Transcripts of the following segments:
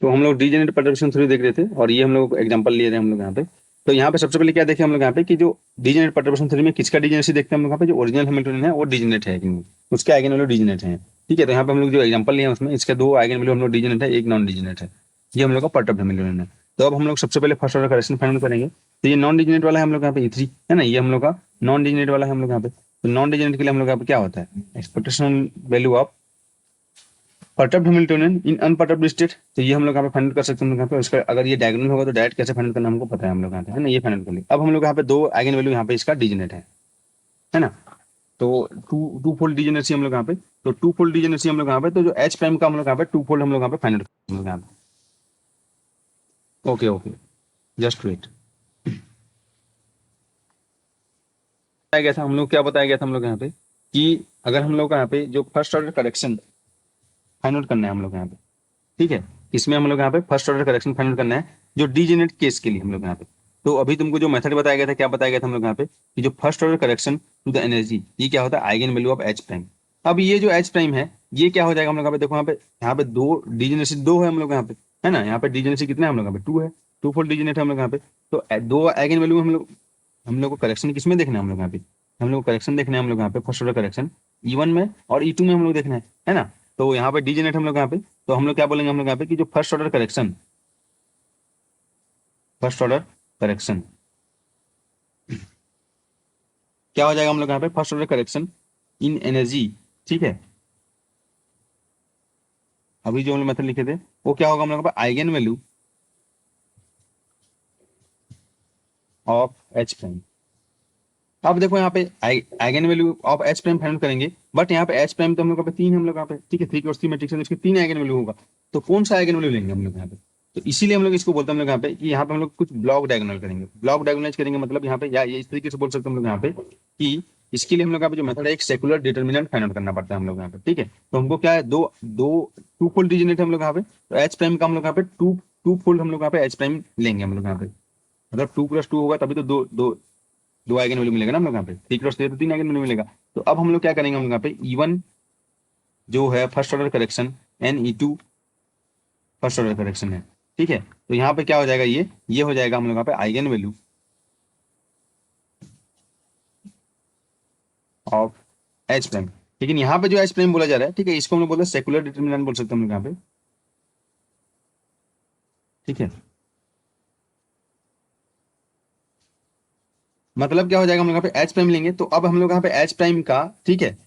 तो हम लोग डीजेनरेट परटर्बेशन थ्योरी देख रहे थे और ये हम लोग एग्जांपल लिए थे हम लोग यहाँ पे। तो यहाँ पे सबसे पहले क्या देखे हम लोग यहाँ पे कि जो डीजेनरेट परटर्बेशन थ्योरी में किसका डीजेनरेसी देखते हैं हम लोग यहाँ पे, जो ओरिजिनल हैमिल्टोनियन है वो डीजेनरेट है कि नहीं, उसके आइगन वैल्यू डीजेनरेट है। ठीक है, तो यहाँ पे हम लोग जो एग्जांपल लिए हैं उसमें इसके दो आइगन वैल्यू हम लोग डीजेनरेट है, एक नॉन डीजेनरेट है। ये हम लोग का परटर्ब हैमिल्टोनियन है। तो अब हम लोग सबसे पहले फर्स्ट ऑर्डर करेक्शन फाइंड करेंगे। तो ये नॉन डीजेनरेट वाला है हम लोग यहाँ पे E3 है ना, ये हम लोग का नॉन डीजेनरेट वाला है हम लोग यहाँ पे। तो नॉन डीजेनरेट के लिए हम लोग यहाँ पे क्या होता है, expectation value of perturbed Hamiltonian in unperturbed state. तो ये हम लोग यहाँ पे फाइंड कर सकते हैं हम लोग यहाँ पे। उसका अगर ये डायगोनल होगा तो डायरेक्ट कैसे फाइंड करना हमको पता है हम लोग यहाँ पे, है ना, ये फाइंड कर लिया। अब हम लोग यहाँ पे दो आइगन वैल्यू यहाँ पे इसका डीजेनरेट है ना। तो टू फोल्ड डीजेनरेसी हम लोग यहाँ पे, तो टू फोल्ड डीजेनरेसी हम लोग यहाँ पे, तो जो एच प्राइम का हम लोग यहाँ पे टू फोल्ड हम लोग यहाँ पे फाइंड कर हम लोग यहाँ पे। Okay okay, just wait. बताया गया था हम लोग, क्या बताया गया था हम लोग यहाँ पे कि अगर हम लोग यहाँ पे जो first order correction find out करना है हम लोग यहाँ पे, ठीक है, इसमें हम लोग यहाँ पे first order correction find out करना है जो डीजेनरेट केस के लिए हम लोग यहाँ पे। तो अभी तुमको जो मेथड बताया गया था, क्या बताया गया था हम लोग यहाँ पे कि जो first order correction to the energy, ये क्या होता है, eigen value of H prime. अब ये जो एच प्राइम है ये क्या हो जाएगा हम लोग यहाँ पे, देखो यहाँ पे दो डीजेनरेसी दो है हम लोग यहाँ पे, है ना, यहाँ पे डीजेनरेसी कितना है हम लोग यहाँ पे टू है, टू फोल्ड डीजेनरेट है हम लोग यहाँ पे। तो दो आइगन वैल्यू हम लोग को करेक्शन किसमें देखना है हम लोग यहाँ पे, हम लोग को करेक्शन देखना है हम लोग यहाँ पे फर्स्ट ऑर्डर करेक्शन E1 में और E2 में हम लोग देखना है ना। तो यहाँ पे डीजेनरेट हम लोग यहाँ पे, तो हम लोग क्या बोलेंगे हम लोग यहाँ पे कि जो फर्स्ट ऑर्डर करेक्शन क्या हो जाएगा हम लोग यहाँ पे, first order correction in energy. ठीक है, अभी जो हम लोग मेथड लिखे थे वो क्या होगा हम लोग यहाँ पे, eigen value of H prime. अब देखो यहाँ पे eigen value of H prime find करेंगे, बट यहाँ पे एच प्राइम तो हम लोग यहाँ पे तीन है हम लोग यहाँ पे, ठीक है, 3 क्रॉस 3 मैट्रिक्स है तो इसके तीन आइगन वैल्यू होगा। तो कौन सा आइगन वैल्यू लेंगे हम लोग यहाँ पे, तो इसीलिए हम लोग इसको बोलते हैं हम लोग यहाँ पे कि यहाँ पे हम लोग कुछ ब्लॉक डायगोनल करेंगे। ब्लॉक डायगोनलाइज करेंगे मतलब यहाँ पे या ये इस तरीके से बोल सकते हैं हम लोग यहाँ पे कि इसके लिए हम लोग यहाँ पे जो मेथड है एक सेकुलर डिटर्मिनेंट फाइंड आउट करना पड़ता है हम लोग यहाँ पे। ठीक है, तो हमको क्या है, दो दो टू फोल्ड डिजिनेट हम लोग यहाँ पे, तो एच प्राइम का हम लोग यहाँ पे टू टू फोल्ड हम लोग यहाँ पे एच प्राइम लेंगे हम लोग यहाँ पे। मतलब 2 क्रॉस 2 होगा तभी तो दो दो दो आइगन वैल्यू मिलेगा ना हम लोग यहाँ पे, 3 क्रॉस 3 तो तीन आइगन वैल्यू मिलेगा। तो अब हम लोग क्या करेंगे हम लोग यहाँ पे E1 जो है first order correction and E2 first order correction है। ठीक है, तो यहाँ पे क्या हो जाएगा, ये हो जाएगा हम लोग यहाँ पे eigen value of H prime. लेकिन यहाँ पे जो एच प्राइम बोला जा रहा है, ठीक है, इसको हम लोग बोलते हैं सेकुलर डिटर्मिनेंट बोल सकते हैं हम लोग यहाँ पे। ठीक है, मतलब क्या हो जाएगा हम लोग यहाँ पे एच प्राइम लेंगे, तो अब हम लोग यहाँ पे एच प्राइम का, ठीक है,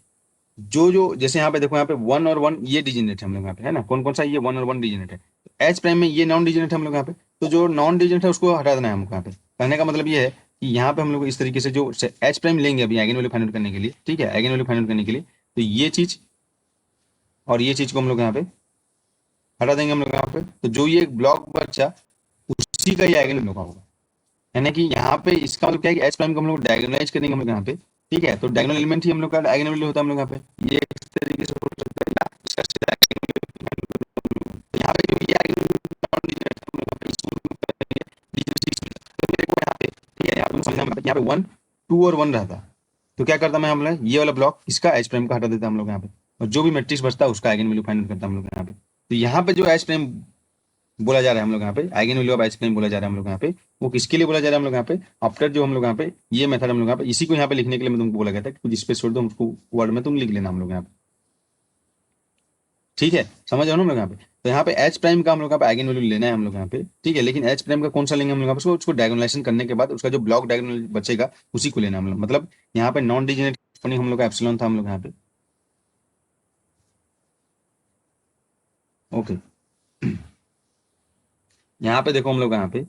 जो जो जैसे यहाँ पे देखो यहाँ पे वन और वन ये डिजिनेट है हम लोग यहाँ पे, है ना, कौन कौन सा, ये वन और वन डिजिनेट है। एच प्राइम में ये नॉन डिजिनेट है हम लोग यहाँ पे, तो जो नॉन डिजिनेट है उसको हटा देना है हमको यहाँ पे। कहने का मतलब ये है कि यहाँ पे हम लोग इस तरीके से जो एच प्राइम लेंगे अभी आइगन वैल्यू फाइंड आउट करने के लिए, ठीक है, आइगन वैल्यू फाइंड आउट करने के लिए, तो ये चीज और ये चीज को हम लोग यहाँ पे हटा देंगे हम लोग यहाँ पे। तो जो ये ब्लॉक बचा उसी का ही आइगन वैल्यू होगा, यानी कि यहाँ पे इसका मतलब क्या है कि एच प्राइम को हम लोग डायगोनलाइज करेंगे हम लोग यहाँ पे। ठीक है, तो डायगोनल एलिमेंट ही हम लोग का आइगन वैल्यू होता है हम लोग यहाँ पे, ये इस तरीके से हो सकता है या इसका सीधा आइगन वैल्यू। तो यहाँ पे जो ये आइगन वैल्यू हम लोग यहाँ पे इसको करेंगे तो देखो यहाँ पे, ठीक है, यहाँ पे समझना मतलब यहाँ पे 1 2 और 1 रहता, तो क्या करता मैं हम लोग ये वाला ब्लॉक इसका एच प्राइम का हटा देता हम लोग यहाँ पे, और जो भी मैट्रिक्स बचता है उसका आइगन वैल्यू फाइंड करता हम लोग यहाँ पे। तो यहाँ पे जो एच प्राइम बोला जा रहा है हम लोग यहाँ पे, eigen value of H prime बोला जा रहा है हम लोग यहाँ पे, वो किसके लिए बोला जा रहा है हम लोग यहाँ पे, आफ्टर जो हम लोग यहाँ पे ये मेथड हम लोग यहाँ पे इसी को यहाँ पे लिखने के लिए मैं तुमको बोला गया था कि कुछ स्पेस छोड़ दो उसको वर्ड में तुम लिख लेना हम लोग यहाँ पे। ठीक है, समझ रहे हो ना हम लोग यहाँ पे। तो यहाँ पे एच प्राइम का हम लोग यहाँ पे आइगन वैल्यू लेना है हम लोग यहाँ पे, ठीक है, लेकिन एच प्राइम का कौन सा लेंगे हम लोग यहाँ पे, उसको डायगोनलाइजेशन करने के बाद उसका जो ब्लॉक डायगोनल बचेगा उसी को लेना हम लोग। मतलब यहाँ पे नॉन डिजिनेट हम लोग का एप्सिलॉन था हम लोग यहाँ पे। ओके, यहाँ पे देखो हम लोग यहाँ पे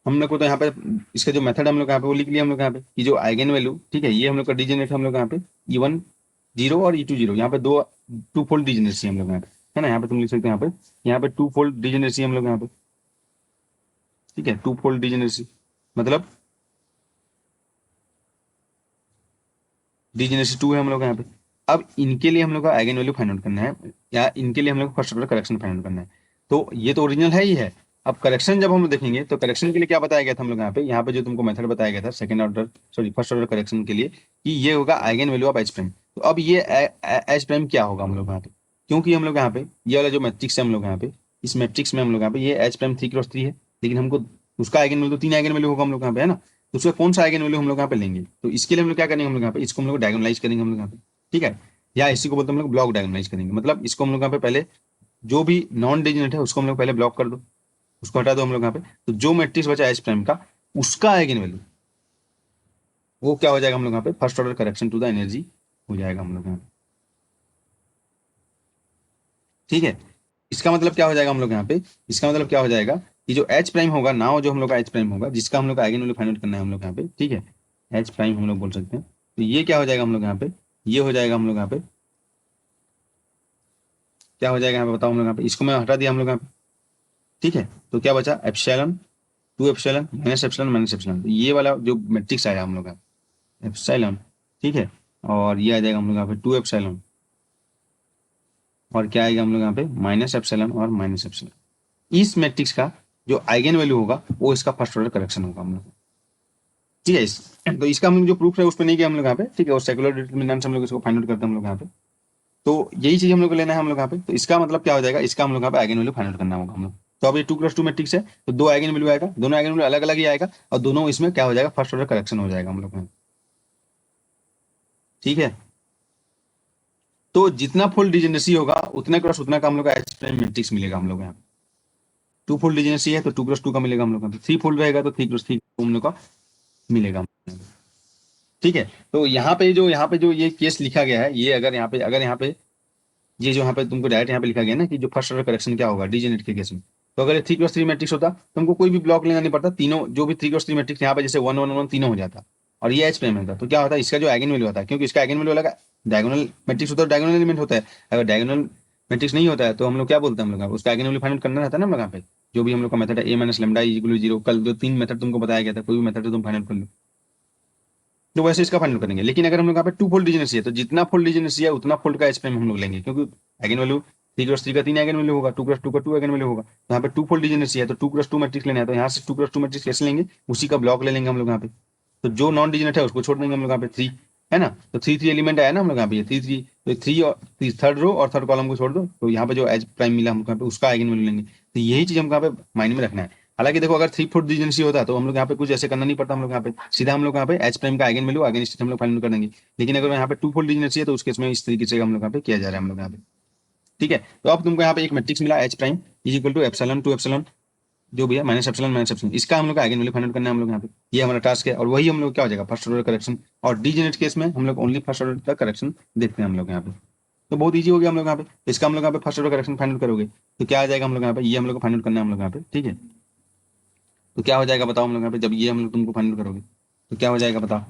हम लोग को तो यहाँ पे इसका जो मेथड हम लोग यहाँ पे वो लिख लिया हम लोग यहाँ पे कि जो आइगन वैल्यू, ठीक है, ये हम लोग का डिजेनरेट हम लोग यहाँ पे E1 0 और E2 0, यहाँ पे दो टू फोल्ड डिजेनरेसी हम लोग यहाँ पे, है ना, यहाँ पे तुम लिख सकते हो यहाँ पे टू फोल्ड डिजेनरेसी हम लोग यहाँ पे। ठीक है, टू फोल्ड डिजेनरेसी मतलब डिजेनरेसी 2 है हम लोग यहाँ पे। अब इनके लिए हम लोग का आइगन वैल्यू फाइंड आउट करना है, या इनके लिए हम लोग को first order correction find out करना है। तो ये तो ओरिजिनल है ही है। अब करेक्शन जब हम लोग देखेंगे तो करेक्शन के लिए क्या बताया गया था हम लोग यहाँ पे जो तुमको मेथड बताया गया था second order sorry first order correction के लिए कि ये होगा eigen value of H prime. तो अब ये एच प्राइम क्या होगा हम लोग यहाँ पे, क्योंकि हम लोग यहाँ पे ये वाला जो मैट्रिक्स है हम लोग यहाँ पे, इस मैट्रिक्स में हम लोग यहाँ पे ये एच प्राइम 3 क्रॉस 3 है, लेकिन हमको उसका आइगन वैल्यू तो 3 आइगन वैल्यू होगा हम लोग यहाँ पे, है ना। तो उसका कौन सा आइगन वैल्यू हम लोग यहाँ पे लेंगे, तो इसके लिए हम लोग क्या करेंगे, हम लोग यहाँ पे इसको हम लोग डायगोनलाइज करेंगे हम लोग यहाँ पे, ठीक है। या इसी को बोलते हैं हम लोग ब्लॉक डायगोनलाइज करेंगे, मतलब इसको हम लोग यहाँ पे पहले जो भी नॉन डिजिनेट है उसको हम लोग पहले ब्लॉक कर दो, उसको हटा दो हम लोग यहाँ पे। तो जो मैट्रिक्स बचा एच प्राइम का, उसका आइगन वैल्यू वो क्या हो जाएगा हम लोग यहाँ पे, first order correction to the energy हो जाएगा हम लोग यहाँ पे, ठीक है। इसका मतलब क्या हो जाएगा हम लोग यहाँ पे, इसका मतलब क्या हो जाएगा कि जो एच प्राइम होगा ना, जो हम लोग का एच प्राइम होगा, जिसका हम लोग का आइगन वैल्यू फाइंड आउट करना है हम लोग यहाँ पे, ठीक है। एच प्राइम हम लोग बोल सकते हैं, तो ये क्या हो जाएगा हम लोग यहाँ पे, ये हो जाएगा हम लोग यहाँ पे, क्या हो जाएगा यहाँ पे बताओ हम लोग यहाँ पे, इसको मैं हटा दिया हम लोग यहाँ पे, ठीक है। तो क्या बचा, epsilon 2 epsilon minus epsilon minus epsilon, तो ये वाला जो मैट्रिक्स आया हम लोग का एप्सिलॉन, ठीक है। और ये आ जाएगा हम लोग यहाँ पे 2 एप्सिलॉन, और क्या आएगा हम लोग यहाँ पे माइनस एप्सिलॉन और माइनस एप्सिलॉन। इस मैट्रिक्स का जो आइगन वैल्यू होगा वो इसका फर्स्ट ऑर्डर करेक्शन होगा हम लोग, ठीक है। तो इसका हम लोग जो प्रूफ है उस पर नहीं गया हम लोग यहाँ पे, ठीक है। और सेकुलर डिटर्मिनेंट हम लोग इसको फाइंड आउट करते हैं हम लोग यहाँ पे। तो यही चीज हम लोग को लेना है हम लोग यहाँ पे। तो इसका मतलब क्या हो जाएगा, इसका हम लोग यहाँ पे आइगन वैल्यू फाइंड आउट करना होगा हम लोग। तो अब ये 2 क्रॉस 2 मैट्रिक्स है, तो दो आइगन वैल्यू आएगा, दोनों आइगन वैल्यू अलग अलग ही आएगा, और दोनों इसमें क्या हो जाएगा, फर्स्ट ऑर्डर करेक्शन हो जाएगा हम लोग में, ठीक है। तो जितना फुल डिजेनेसी होगा उतना क्रॉस उतना का हम लोग का एच प्राइम मैट्रिक्स मिलेगा हम लोग यहाँ पे। 2 फुल डिजेनेसी है तो 2 क्रॉस 2 का मिलेगा हम लोग का, 3 फुल रहेगा तो 3 क्रॉस 3 हम लोग का मिलेगा, ठीक है। तो यहाँ पे जो ये केस लिखा गया है, ये अगर यहाँ पे ये जो यहाँ पे तुमको डायरेक्ट यहाँ पे लिखा गया ना कि जो फर्स्ट ऑर्डर करेक्शन क्या होगा डिजेनेट के केस में, तो अगर 3 क्रॉस 3 मैट्रिक्स होता तो हमको कोई भी ब्लॉक लेना नहीं पड़ता, तीनों जो भी 3 क्रॉस 3 मैट्रिक्स यहाँ पे जैसे 1 1 1 तीनों हो जाता, और ये एच प्लेन होता, तो क्या होता है इसका जो आइगन वैल्यू होता है, क्योंकि इसका आइगन वैल्यू अलग डायगोनल मैट्रिक्स होता है, डायगोनल एलिमेंट होता है। अगर डायगोनल मैट्रिक्स नहीं होता है तो हम लोग क्या बोलते हैं, हम लोग उसका आइगन वैल्यू फाइंड करना रहता है ना हम लोग यहाँ पे। जो भी हम लोग का मेथड है ए माइनस लेमडा इक्वल 0, कल जो 3 मेथड तुमको बताया गया था, कोई भी मेथड तुम फाइंड कर लो, तो वैसे इसका फाइंड करेंगे। लेकिन अगर हम लोग यहाँ पे 2 फोल्ड डिजेनेसी है, तो जितना फोल्ड डिजेनेसी है उतना फोल्ड का एच प्राइम हम लोग लेंगे, क्योंकि आइगन वैल्यू 3 क्रॉस 3 का 3 आइगन वैल्यू होगा, 2 क्रॉस 2 का 2 आइगन वैल्यू होगा। तो यहाँ पे 2 फोल्ड डिजेनेसी है तो 2 क्रॉस 2 मैट्रिक्स लेना है, तो यहाँ से 2 क्रॉस 2 मैट्रिक्स कैसे लेंगे, उसी का ब्लॉक ले लेंगे हम लोग यहाँ पे। तो जो नॉन डिजेनेट है उसको छोड़ देंगे हम लोग यहाँ पे 3, है ना। तो 3 3 एलिमेंट आया ना हम लोग यहाँ पे 3 3, तो 3 और थर्ड रो और थर्ड कॉलम को छोड़ दो, तो यहाँ पे जो एच प्राइम मिला हमको यहाँ पे उसका आइगन वैल्यू लेंगे। तो यही चीज हमको यहाँ पे माइंड में रखना है। हालांकि देखो अगर 3 फोर्थ डिजेंसी होता तो हम लोग यहाँ पे कुछ ऐसे करना नहीं पड़ता, हम लोग यहाँ पे सीधा हम लोग यहाँ पे एच प्राइम का आइगन वैल्यू आइगन स्टेट हम लोग फाइंड कर देंगे। लेकिन अगर यहाँ पे 2 फोल्ड डिजेंसी है तो उस केस में इस तरीके से हम लोग यहाँ पे किया जा रहा है हम लोग यहाँ पे, ठीक है। तो अब तुमको यहाँ पे एक मैट्रिक्स मिला H prime is equal to epsilon 2 epsilon जो भी है माइनस एप्सिलॉन, इसका हम लोग का आइगन वैल्यू फाइंड करना है हम लोग यहाँ पे। ये हमारा टास्क है, और वही हम लोग क्या हो जाएगा फर्स्ट ऑर्डर करेक्शन। और डिजेनेट केस में हम लोग ओनली फर्स्ट ऑर्डर का करेक्शन देखते हैं हम लोग यहाँ पे। तो बहुत ईजी हो गया हम लोग यहाँ पे। इसका हम लोग यहाँ पे फर्स्ट ऑर्डर करेक्शन फाइंड करोगे तो क्या आ जाएगा हम लोग यहाँ पे, ये हम लोग को फाइंड करना है हम लोग यहाँ पे, ठीक है। तो क्या हो जाएगा बताओ हम लोग यहाँ पे, जब ये हम लोग तुमको फाइंड करोगे तो क्या हो जाएगा बताओ,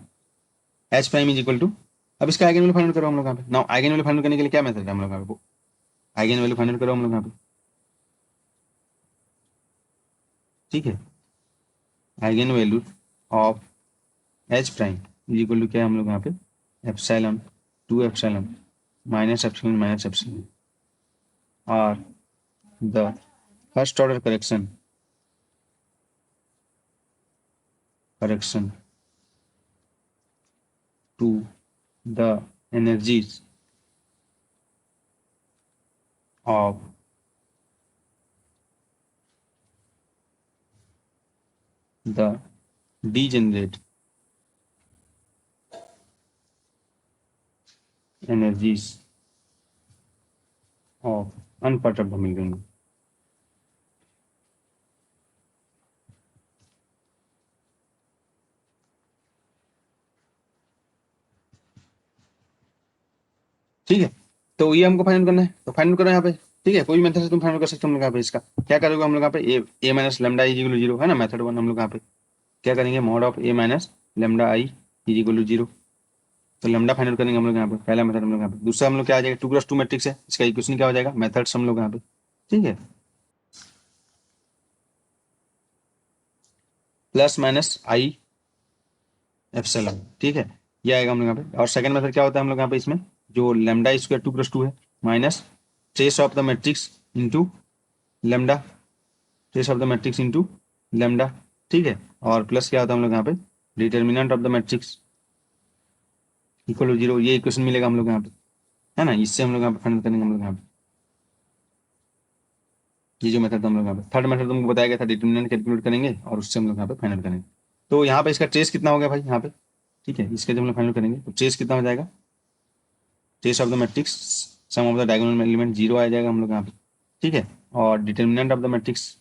H prime is equal to, अब इसका आइगन वैल्यू फाइंड करो हम लोग यहाँ पे ना। आइगन वैल्यू फाइंड करने के लिए क्या मेथड है हम लोग यहाँ पे, आइगन वैल्यू फाइंड करो हम लोग यहाँ पे, ठीक है। Eigen value of H prime is equal to क्या है हम लोग यहाँ पे, एप्सिलॉन 2 एप्सिलॉन माइनस एप्सिलॉन और the first order correction to the energies of the degenerate energies of unperturbed Hamiltonian। ठीक है। तो ये हमको फाइंड करना है, तो फाइंड करो यहाँ पे, ठीक है। कोई भी मेथड से तुम फाइंड कर सकते हो हम लोग यहाँ पे। इसका क्या करोगे हम लोग यहाँ पे, A minus lambda is equal to 0 है ना, मेथड 1 हम लोग यहाँ पे क्या करेंगे, mod of A minus lambda I is equal to 0। तो लेमडा फाइंड करेंगे हम लोग यहाँ पे, पहला मेथड हम लोग यहाँ पे। दूसरा हम लोग क्या आ जाएगा, 2 क्रॉस 2 मैट्रिक्स है, इसका इक्वेशन क्या हो जाएगा, मेथड्स हम लोग यहाँ पे, ठीक है, प्लस माइनस आई एप्सिलॉन, ठीक है। ये आएगा हम लोग यहाँ पे। और सेकंड मेथड क्या होता है हम लोग यहाँ पे, इसमें जो लेमडा स्क्वायर 2 क्रॉस 2 है minus trace of the matrix into lambda, trace of the matrix into lambda, ठीक है। और प्लस क्या होता है हम लोग यहाँ पे, determinant of the matrix equal to 0, ये इक्वेशन मिलेगा हम लोग यहाँ पे, है ना। इससे हम लोग यहाँ पे फाइंड करेंगे हम लोग यहाँ पे, ये जो मेथड हम लोग यहाँ पे, थर्ड मेथड तुमको बताया गया था, डिटरमिनेंट कैलकुलेट करेंगे और उससे हम लोग यहाँ पे फाइनल करेंगे। तो यहाँ पे इसका ट्रेस कितना हो गया भाई यहाँ पे, ठीक है, इसका जब हम लोग फाइनल करेंगे तो ट्रेस कितना हो जाएगा, trace of the matrix sum of the diagonal element 0 आ जाएगा हम लोग यहाँ पे, ठीक है। और डिटरमिनेंट ऑफ द मैट्रिक्स,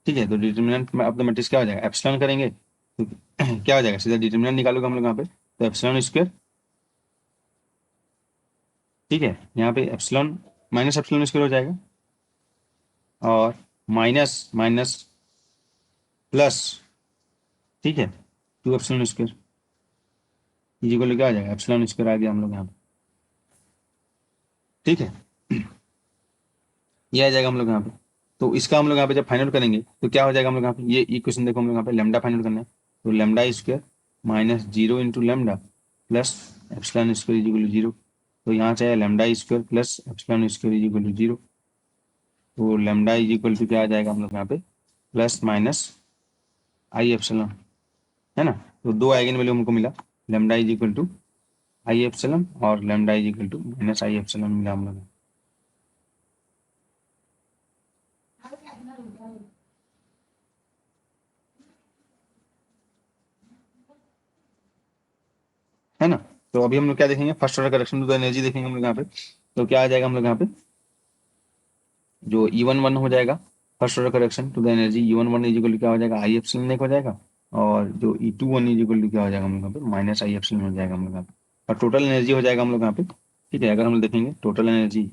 ठीक है, तो डिटरमिनेंट ऑफ द मैट्रिक्स क्या हो जाएगा, एप्सिलॉन करेंगे तो क्या हो जाएगा, सीधा डिटरमिनेंट निकालोगे हम लोग यहाँ पे, तो एप्सिलॉन स्क्वायर, ठीक है, यहाँ पे एप्सिलॉन माइनस एप्सिलॉन स्क्वायर हो जाएगा, और माइनस माइनस प्लस, ठीक है, 2 एप्सिलॉन स्क्वायर इजी को लेकर आ जाएगा, एप्सिलॉन स्क्वायर आ गया हम लोग यहाँ पे, ठीक है। ये आ जाएगा हम लोग यहाँ पे। तो इसका हम लोग यहाँ पे जब फाइनल करेंगे तो क्या हो जाएगा हम लोग यहाँ पे, ये इक्वेशन देखो हम लोग यहाँ पे लेमडा फाइनल करना है, तो lambda square minus 0 into lambda plus epsilon square is equal to 0। तो यहाँ से lambda square plus epsilon square is equal to 0। तो लेमडा इज इक्वल टू क्या आ जाएगा हम लोग यहाँ पे, प्लस माइनस आई एप्सिलॉन, है ना। तो दो आइगन वैल्यू हमको मिला, lambda is equal to i epsilon और lambda is equal to minus i epsilon मिला हम लोग, है ना। तो अभी हम लोग क्या देखेंगे, first order correction to the energy देखेंगे हम लोग यहाँ पे। तो क्या आ जाएगा हम लोग यहाँ पे, जो E11 हो जाएगा first order correction to the energy, E11 is equal to क्या हो जाएगा, आई एप्सिलॉन एक हो जाएगा, और जो E21 इज इक्वल टू क्या हो जाएगा हम लोग यहाँ पे, माइनस आई एप्सिलॉन हो जाएगा हम लोग यहाँ पे, और टोटल एनर्जी हो जाएगा हम लोग यहाँ पे, ठीक है। अगर हम लोग देखेंगे टोटल एनर्जी,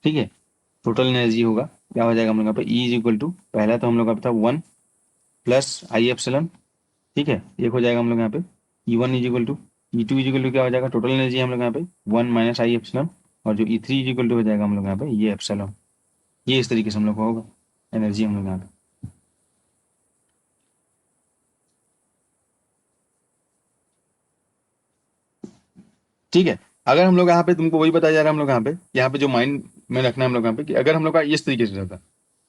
ठीक है, टोटल एनर्जी होगा क्या हो जाएगा हम लोग यहाँ पे, E इज इक्वल टू, पहला तो हम लोग का था 1 प्लस आई एप्सिलॉन, ठीक है, एक हो जाएगा हम लोग यहाँ पे, E1 is equal to, E2 is equal to क्या हो जाएगा, टोटल एनर्जी हम लोग यहाँ पे 1 माइनस आई एप्सिलॉन, और जो E3 इज इक्वल टू हो जाएगा हम लोग यहाँ पे ये एप्सिलॉन। ये इस तरीके से हम लोग का होगा एनर्जी हम लोग यहाँ पे, ठीक है। अगर हम लोग यहाँ पे तुमको वही बताया जा रहा है हम लोग यहाँ पे जो माइंड में रखना है हम लोग यहाँ पे, कि अगर हम लोग का इस तरीके से रहता,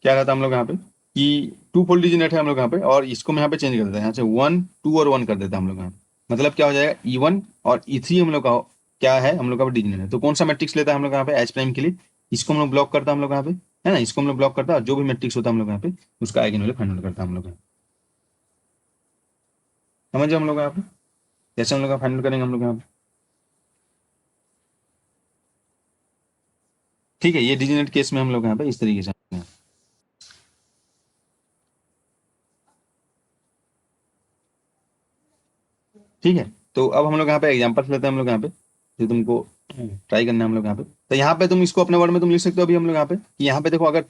क्या रहता हम लोग यहाँ पे कि टू फोल्ड डिजिनेट है हम लोग यहाँ पे, और इसको मैं यहाँ पे चेंज कर देता, यहाँ से 1 2 और 1 कर देता हम लोग यहाँ पे। मतलब क्या हो जाएगा, E1 और E3 हम लोग का क्या है, हम लोग का डिजिनेट है। तो कौन सा मैट्रिक्स लेता है हम लोग यहाँ पे एच प्राइम के लिए, इसको हम लोग ब्लॉक करता है हम लोग यहाँ पे, है ना, इसको हम लोग ब्लॉक करता है, और जो भी मैट्रिक्स होता है हम लोग यहाँ पे उसका आइगन वैल्यू फाइंड आउट करता है हम लोग यहाँ पे। समझे हम लोग यहाँ पे कैसे हम लोग फाइंड करेंगे हम लोग यहाँ पे, ठीक है। ये डिजिनेट केस में हम लोग यहाँ पे इस तरीके से, ठीक है। तो अब हम लोग यहाँ पे एग्जांपल्स लेते हैं हम लोग यहाँ पे, जो तुमको ट्राई करना है हम लोग यहाँ पे। तो यहाँ पे तुम इसको अपने वर्ड में तुम लिख सकते हो अभी हम लोग यहाँ पे, कि यहाँ पे देखो अगर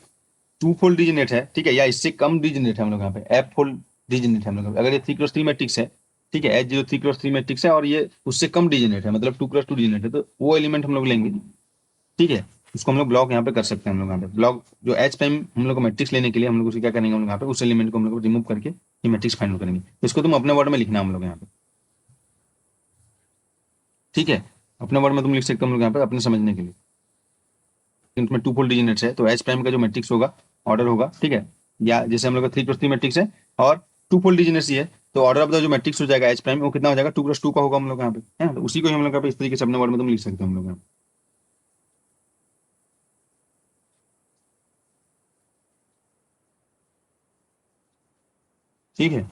टू फोल्ड डिजिनेट है, ठीक है, या इससे कम डिजिनेट है हम लोग यहाँ पे, एफ फोल्ड डिजिनेट है हम लोग, अगर ये 3x3 मैट्रिक्स है, ठीक है, एच जो 3x3 मैट्रिक्स है, और ये उससे कम डिजिनेट है, मतलब 2x2 डिजिनेट है, तो वो एलिमेंट हम लोग लेंगे, ठीक है। उसको हम लोग ब्लॉक यहाँ पे कर सकते हैं हम लोग यहाँ पे, ब्लॉक जो एच प्राइम हम लोग को मैट्रिक्स लेने के लिए हम लोग उसे क्या करेंगे हम लोग यहाँ पे, उस एलिमेंट को हम लोग रिमूव करके ये मैट्रिक्स फाइंड करेंगे। तो इसको तुम अपने वर्ड में लिखना हम लोग यहाँ पे, ठीक है, अपने वर्ड में तुम लिख सकते हो हम लोग यहाँ पे अपने समझने के लिए। इसमें टू फोल्ड डिजिनेट्स है, तो एच प्राइम का जो मैट्रिक्स होगा ऑर्डर होगा, ठीक है, या जैसे हम लोग का 3x3 मैट्रिक्स है और टू फोल्ड डिजिनेट्स ही है, तो ऑर्डर ऑफ द जो मैट्रिक्स हो जाएगा एच प्राइम वो कितना हो जाएगा, 2x2 का होगा हम लोग यहाँ पे, है ना। तो उसी को ही हम लोग यहाँ पे इस तरीके से अपने वर्ड में तुम लिख सकते हो हम लोग यहाँ पे, ठीक है।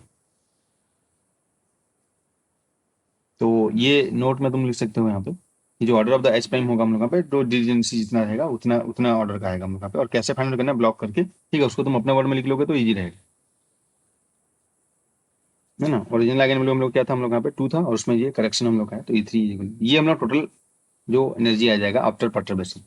तो ये नोट में तुम लिख सकते हो यहाँ पे, कि जो order of the H prime होगा हम लोग यहाँ पे, तो डिजिनेसी जितना रहेगा उतना उतना ऑर्डर का आएगा हम लोग यहाँ पे, और कैसे फाइंड करना है, ब्लॉक करके, ठीक है, उसको तुम अपने वर्ड में लिख लोगे तो ईजी रहेगा, है ना। ओरिजिनल आइगन वैल्यू हम लोग क्या था, हम लोग यहाँ पे 2 था, और उसमें ये करेक्शन हम लोग का है, तो E3 ये हम लोग टोटल जो एनर्जी आ जाएगा आफ्टर परटर्बेशन,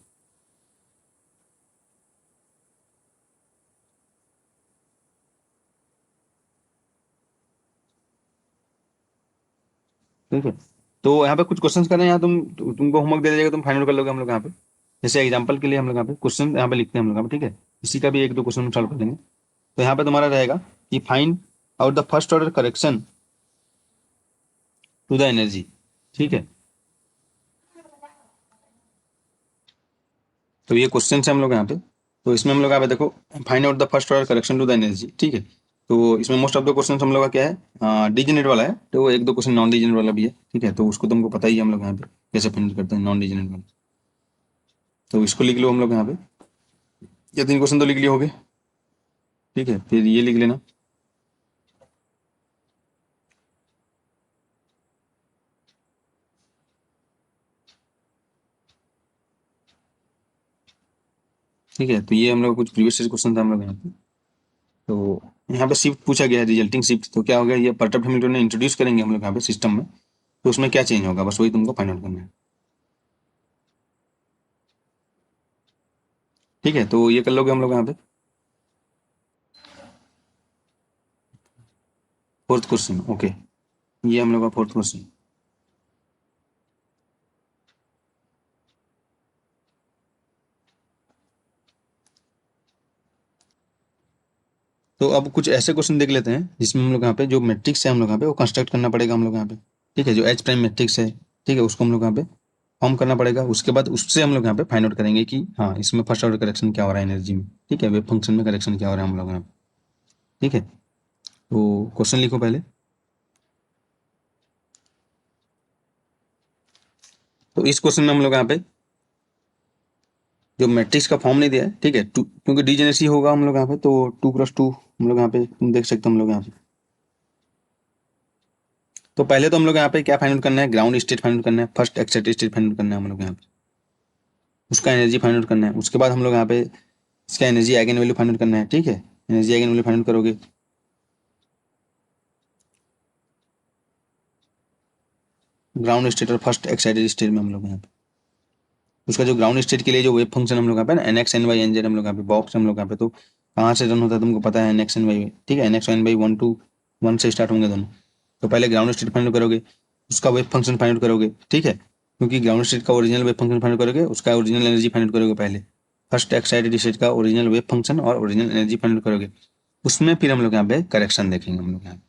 ठीक है। तो यहाँ पे कुछ क्वेश्चंस करना है, यहाँ तुमको होमवर्क दे देगा, तुम फाइंड आउट कर लोगे हम लोग यहाँ पे। जैसे एग्जांपल के लिए हम लोग यहाँ पे क्वेश्चन यहाँ पे लिखते हैं हम लोग यहाँ पे, ठीक है, इसी का भी एक दो क्वेश्चन हम सॉल्व कर देंगे। तो यहाँ पे तुम्हारा रहेगा कि find out the first order correction to the energy, ठीक है। तो ये क्वेश्चन है हम लोग यहाँ पे, तो इसमें हम लोग यहाँ पे देखो, find out the first order correction to the energy, ठीक है। तो इसमें मोस्ट ऑफ द क्वेश्चन हम लोग का क्या है, डिजिनेट वाला है, तो एक दो क्वेश्चन नॉन डिजिनेट वाला भी है, ठीक है, तो उसको तुमको पता ही है हम लोग यहाँ पे। कैसे फाइंड आउट करते हैं नॉन डिजनरेट वाला। तो इसको लिख लो हम लोग यहाँ पे, ये 3 क्वेश्चन तो लिख लिए होगे, ठीक है। फिर ये लिख लेना, ठीक है। तो ये हम लोग कुछ प्रीवियस क्वेश्चन था हम लोग यहाँ पे। तो यहाँ पे शिफ्ट पूछा गया है, रिजल्टिंग शिफ्ट, तो क्या हो गया, ये परटर्ब हैमिल्टन ने इंट्रोड्यूस करेंगे हम लोग यहाँ पे सिस्टम में, तो उसमें क्या चेंज होगा, बस वही तुमको फाइंड आउट करना है, ठीक है। तो ये कर लोगे हम लोग यहाँ पे। फोर्थ क्वेश्चन, ओके, ये हम लोग का फोर्थ क्वेश्चन। तो अब कुछ ऐसे क्वेश्चन देख लेते हैं जिसमें हम लोग यहाँ पे जो मैट्रिक्स है हम लोग यहाँ पे वो कंस्ट्रक्ट करना पड़ेगा हम लोग यहाँ पे, ठीक है। जो एच प्राइम मैट्रिक्स है, ठीक है, उसको हम लोग यहाँ पे फॉर्म करना पड़ेगा। उसके बाद उससे हम लोग यहाँ पे फाइंड आउट करेंगे कि हाँ इसमें फर्स्ट ऑर्डर करेक्शन क्या हो रहा है एनर्जी में, ठीक है, वेव फंक्शन में करेक्शन क्या हो रहा है हम लोग यहाँ पे, ठीक है। तो क्वेश्चन लिखो पहले। तो इस क्वेश्चन में हम लोग यहाँ पे जो मैट्रिक्स का फॉर्म नहीं दिया है, ठीक है, टू, क्योंकि डिजेनेसी होगा हम लोग यहाँ पे, तो 2x2 हम लोग यहाँ पे तुम देख सकते हो हम लोग यहाँ पे। तो पहले तो हम लोग यहाँ पे क्या फाइंड आउट करना है, ग्राउंड स्टेट फाइंड आउट करना है, first excited state find out करना है हम लोग यहाँ पे, उसका एनर्जी फाइंड आउट करना है। उसके बाद हम लोग यहाँ पे इसका energy eigen value find out करना है, ठीक है। Energy eigen value find out करोगे, ग्राउंड स्टेट और फर्स्ट एक्साइटेड स्टेट में हम लोग यहाँ पे उसका जो ग्राउंड स्टेट के लिए जो वेव फंक्शन हम लोग यहाँ पे ना n x n y n z हम लोग यहाँ पे बॉक्स हम लोग यहाँ पे, तो कहाँ से रन होता है तुमको पता है, एन एक्स एन वाई, ठीक है, एन एक्स एन वाई 1 से स्टार्ट होंगे दोनों। तो पहले ग्राउंड स्टेट फाइंड आउट करोगे, उसका वेव फंक्शन फाइंड आउट करोगे, ठीक है, क्योंकि ग्राउंड स्टेट का original wave function find out करोगे, उसका ओरिजिनल एनर्जी फाइंड आउट करोगे पहले, फर्स्ट एक्साइटेड स्टेट का ओरिजिनल वेव फंक्शन और ओरिजिनल एनर्जी फाइंड आउट करोगे। उसमें फिर हम लोग यहाँ पे करेक्शन देखेंगे हम लोग यहाँ,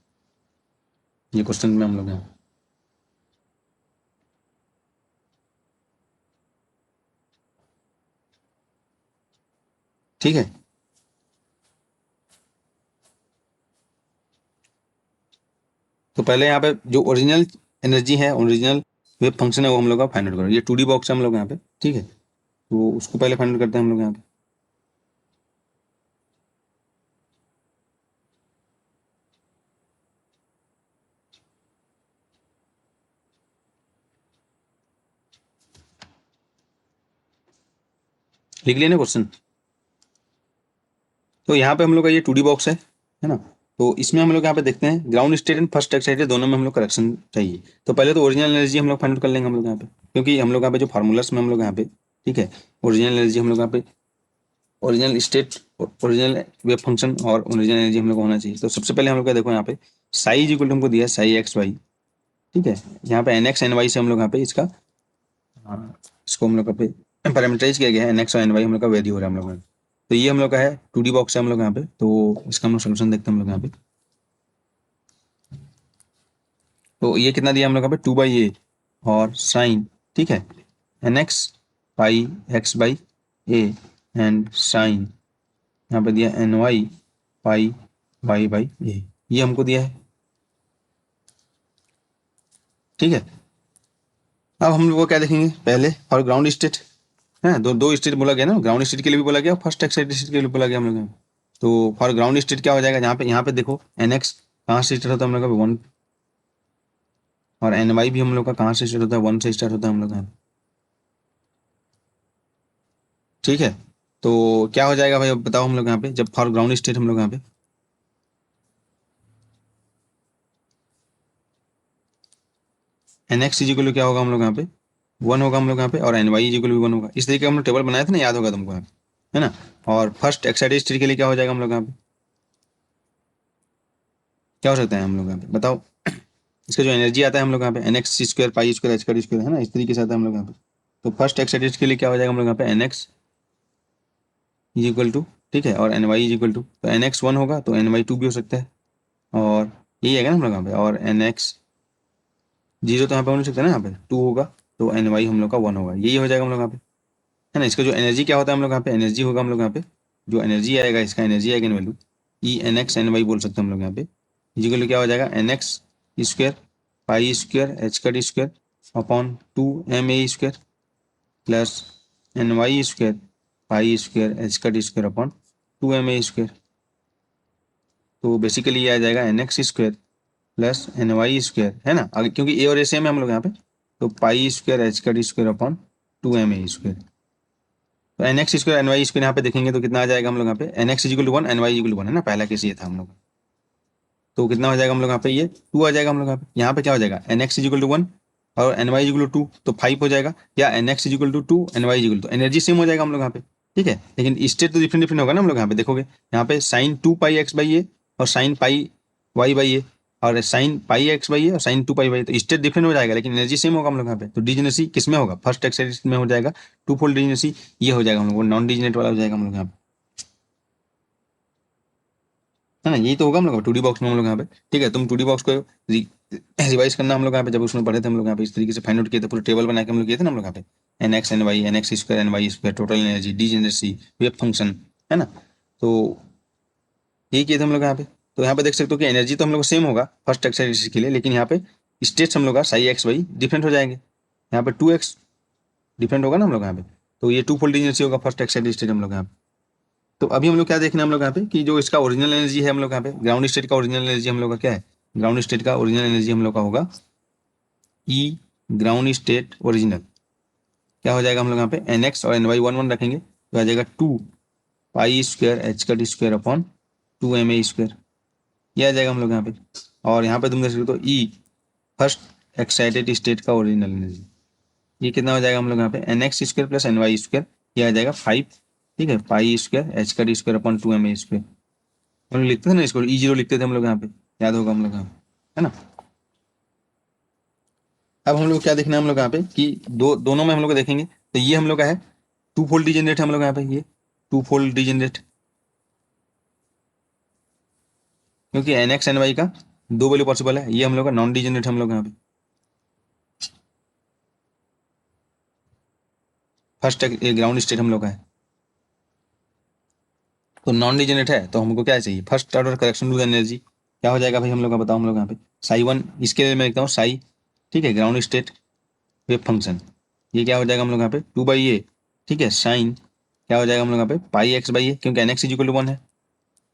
ये क्वेश्चन में हम लोग यहाँ, ठीक है। तो पहले यहाँ पे जो ओरिजिनल एनर्जी है, ओरिजिनल वेव फंक्शन है, वो हम लोग का फाइंड आउट करो। ये 2D बॉक्स है हम लोग यहाँ पे, ठीक है, तो उसको पहले फाइंड आउट करते हैं हम लोग यहाँ पे। लिख लिया ना क्वेश्चन। तो यहाँ पे हम लोग का ये 2D बॉक्स है ना। तो इसमें हम लोग यहाँ पे देखते हैं ground state and first excited दोनों में हम लोग करेक्शन चाहिए। तो पहले तो ओरिजिनल एनर्जी हम लोग फाइंड आउट कर लेंगे हम लोग यहाँ पे, क्योंकि हम लोग यहाँ पे जो फार्मूलास में हम लोग यहाँ पे, ठीक है, ओरिजिनल एनर्जी हम लोग यहाँ पे, original state, original wave function और ओरिजिनल एनर्जी हम लोग को होना चाहिए। तो सबसे पहले हम लोग का देखो यहाँ पे साई इज इक्वल टू हमको दिया है साई एक्स वाई, ठीक है। यहाँ पे एन एक्स एन वाई से हम लोग यहाँ पे इसका, हाँ, इसको हम लोग का पे पैरामीटराइज किया गया है, एन एक्स और एन वाई हम लोग का वैल्यू हो रहा है हम लोग का। तो ये हम लोग का है 2D बॉक्स है हम लोग यहाँ पे, तो इसका हम लोग सोल्यूशन देखते हैं हम लोग यहाँ पे। तो ये कितना दिया हम लोग यहाँ पे 2/a और साइन, ठीक है, n x pi x by a and sine यहाँ पे दिया n y pi y by a, ये हमको दिया है, ठीक है। अब हम लोग को क्या देखेंगे, पहले फॉर ग्राउंड स्टेट है, दो स्टेट बोला गया ना, ग्राउंड स्टेट के लिए भी बोला गया और फर्स्ट एक्साइटेड स्टेट के लिए बोला गया हम लोग यहाँ। तो फॉर ग्राउंड स्टेट क्या हो जाएगा, यहाँ पे देखो एन एक्स कहाँ से स्टार्ट होता है हम लोग का 1, और एन वाई भी हम लोग का कहाँ से स्टार्ट होता है 1 से स्टार्ट होता है हम लोग का, ठीक है। तो क्या हो जाएगा भाई अब बताओ हम लोग यहाँ पे, जब फॉर ग्राउंड स्टेट हम लोग यहाँ पे एन एक्स इजिकल क्या होगा हम लोग यहाँ पे 1 होगा हम लोग यहाँ पे, और एन वाई इजिकल भी 1 होगा। इस तरीके का हम लोग टेबल बनाए थे ना, याद होगा तुमको यहाँ पे, है ना। और फर्स्ट एक्साइटेड स्टेट के लिए क्या हो जाएगा हम लोग यहाँ पे, क्या हो सकता है हम लोग यहाँ पे बताओ, इसका जो एनर्जी आता है हम लोग यहाँ पे n x square pi square h square है ना, इस तरीके से आता है हम लोग यहाँ पे। तो फर्स्ट एक्साइटेड के लिए क्या हो जाएगा हम लोग यहाँ पे n x is equal to, ठीक है, और n y is equal to, तो एन एक्स 1 होगा तो एन वाई 2 भी हो सकता है, और यही है ना हम लोग यहाँ पे, और एन एक्स 0 तो यहाँ पे हो नहीं सकता ना, यहाँ पे 2 होगा, तो एन वाई हम लोग का 1 होगा, यही हो जाएगा हम लोग यहाँ पे, है ना। इसका जो एनर्जी क्या होता है हम लोग यहाँ पे, एनर्जी होगा हम लोग यहाँ पे, जो एनर्जी आएगा इसका एनर्जी आएगा value E n x n y बोल सकते हैं हम लोग यहाँ पे, इजिकल क्या हो जाएगा n x square pi square h का d square upon 2ma² plus ny² pi square h² upon 2ma²। तो बेसिकली ये आ जाएगा nx² प्लस ny² है ना, आगे क्योंकि ए और ए सेम है हम लोग यहाँ पे, तो पाई स्क्वायर h² अपॉन 2ma²। तो nx² ny² यहाँ पे देखेंगे तो कितना आ जाएगा हम लोग यहाँ पे, nx = 1 ny = 1 है ना, पहला केस ये था हम लोग। तो कितना हो जाएगा हम लोग यहाँ पे, ये 2 आ जाएगा हम लोग यहाँ पे। यहाँ पे क्या हो जाएगा, nx = 1 और ny = 2 तो 5 हो जाएगा, या nx = 2 ny = तो एनर्जी सेम हो जाएगा हम लोग यहाँ पे, ठीक है। लेकिन स्टेट तो डिफरेंट डिफरेंट होगा ना हम लोग यहाँ पे, देखोगे यहाँ पे sin 2πx/a और sin πy/a और sin πx/a और sin 2πy, तो स्टेट डिफरेंट हो जाएगा लेकिन एनर्जी सेम होगा हम लोग यहाँ पे। तो डिजेनेसी किस में होगा, फर्स्ट एक्साइटेशन में हो जाएगा, टू फोल्ड डिजेनेसी ये हो जाएगा हम लोग, नॉन डिजेनेट वाला हो जाएगा हम लोग यहाँ पे, है ना। यही तो होगा हम लोग 2D बॉक्स में हम लोग यहाँ पे, ठीक है। तुम 2D बॉक्स को रिवाइज करना हम लोग यहाँ पे, जब उसमें पढ़े थे हम लोग यहाँ पे, इस तरीके से फाइंड आउट किए थे, पूरे टेबल बना के हम लोग किए थे ना हम लोग यहाँ पे, nx ny nx² ny², total energy, degeneracy, wave function, है ना। तो यही किए थे हम लोग यहाँ पे। तो यहाँ पे देख सकते हो कि एनर्जी तो हम लोग सेम होगा फर्स्ट एक्साइटेशन के लिए, लेकिन यहाँ पे स्टेट्स हम लोग का साई एक्स वाई डिफरेंट हो जाएंगे। यहाँ पे 2x डिफरेंट होगा ना हम लोग यहाँ पे, तो ये 2 फोल्ड एनर्जी होगा फर्स्ट एक्साइटेड स्टेट हम लोग यहाँ पे। तो अभी हम लोग क्या देखना है हम लोग यहाँ पे, कि जो इसका ओरिजिनल एनर्जी है हम लोग यहाँ पे, ग्राउंड स्टेट का ओरिजिनल एनर्जी हम लोग का क्या है, ग्राउंड स्टेट का ओरिजिनल एनर्जी हम लोग का होगा ई ग्राउंड स्टेट ओरिजिनल, क्या हो जाएगा हम लोग यहाँ पे, nx और ny 1 1 रखेंगे तो आ जाएगा 2π² h² अपॉन 2ma², ये आ जाएगा हम लोग यहाँ पे। और यहाँ पे तुम देख सकते हो ई फर्स्ट एक्साइटेड स्टेट का ओरिजिनल एनर्जी, ये कितना हो जाएगा हम लोग यहाँ पे, nx² प्लस ny², ये आ जाएगा 5, ठीक है, π² h² अपॉन 2ma²। हम लोग लिखते थे ना इसको, E0 लिखते थे हम लोग यहाँ पे, याद होगा हम लोग यहाँ पे, है ना। अब हम लोग क्या देखना है हम लोग यहाँ पे, कि दोनों में हम लोग देखेंगे तो ये हम लोग का है 2 फोल्ड डिजेनरेट है हम लोग यहाँ पे, ये 2 फोल्ड डिजेनरेट, क्योंकि nx ny का 2 वैल्यू पॉसिबल है, ये हम लोग का नॉन डिजेनरेट हम लोग यहाँ पे, फर्स्ट ग्राउंड स्टेट हम लोग का है, तो नॉन डिजेनरेट है तो हमको क्या चाहिए, first order correction to the energy, क्या हो जाएगा भाई हम लोग का, बताओ हम लोग यहाँ पे, साई 1 इसके लिए मैं लिखता हूँ साई, ठीक है, ग्राउंड स्टेट वेव फंक्शन, ये क्या हो जाएगा हम लोग यहाँ पे 2/a, ठीक है, साइन क्या हो जाएगा हम लोग यहाँ पे πx/a, क्योंकि nx = 1 है,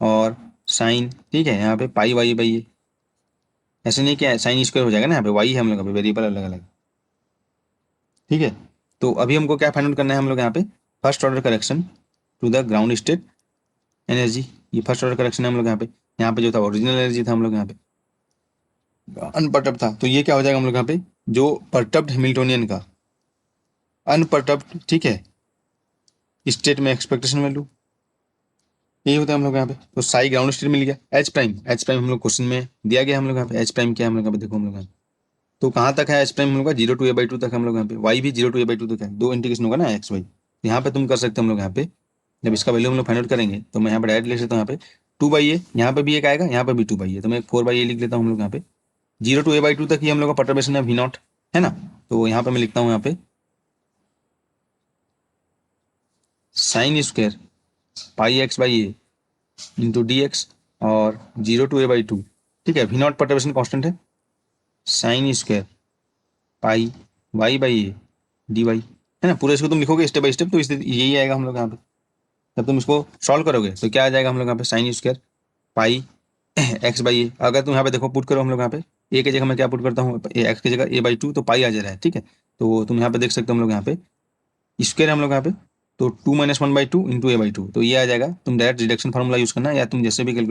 और साइन, ठीक है, यहाँ पे πy/a, ऐसे नहीं क्या साइन स्क्वायर हो जाएगा ना, यहाँ पे y है हम लोग यहाँ पे, वेरिएबल अलग अलग, ठीक है। तो अभी हमको क्या फाइंड आउट करना है हम लोग यहाँ पे, first order correction to the ground state energy, ये फर्स्ट ऑर्डर करेक्शन है हम लोग यहाँ पे जो था ओरिजिनल एनर्जी था हम लोग यहाँ पे, अनपर्टब्ड था, तो ये क्या हो जाएगा हम लोग यहाँ पे, जो परटब्ड हैमिल्टोनियन का अनपर्टब्ड, ठीक है, स्टेट में एक्सपेक्टेशन वैल्यू, यही होता है हम लोग यहाँ पे। तो साई ग्राउंड स्टेट मिल गया, एच प्राइम हम लोग क्वेश्चन में दिया गया हम लोग यहाँ पे, एच प्राइम क्या है हम लोग यहाँ पे, देखो हम लोग यहाँ पे, तो कहाँ तक है एच प्राइम हम लोग का, 0 to a/2 तक हम लोग यहाँ पे, वाई भी 0 to a/2 तक है, दो इंटीग्रेशन होगा ना एक्स वाई, यहाँ पे तुम कर सकते हो हम लोग यहाँ पे, जब इसका वैल्यू हम लोग फाइंड आउट करेंगे तो मैं यहाँ पे डायरेक्ट लिख सकता हूँ यहाँ पे 2/a, यहाँ पे भी एक आएगा, यहाँ पे भी 2/a, तो मैं 4/a लिख लेता हूँ हम लोग यहाँ पे, 0 to a/2 तक ही हम लोग का परटर्बेशन है v0, है ना। तो यहाँ पे मैं लिखता हूँ यहाँ पे sine square πx/a into dx और 0 to a/2, ठीक है, v0 परटर्बेशन कांस्टेंट है, साइन स्क्वायर πy/a dy, है ना। पूरे इसको तुम लिखोगे स्टेप बाय स्टेप तो यही आएगा हम लोग यहाँ पे, जब तुम इसको सॉल्व करोगे तो क्या आ जाएगा हम लोग यहाँ पे, साइन स्क्वायर πx/a, अगर तुम यहाँ पे देखो पुट करो हम लोग यहाँ पे, ए की जगह मैं क्या पुट करता हूँ, एक्स की जगह a/2, तो पाई आ जा रहा है, ठीक है। तो तुम यहाँ पे देख सकते हो हम लोग यहाँ पे स्क्वायर हम लोग यहाँ पे, तो 2 - 1/2 इंटू a/2, तो ये आ जाएगा, तुम डायरेक्ट रिडक्शन फार्मूला यूज करना, या तुम जैसे भी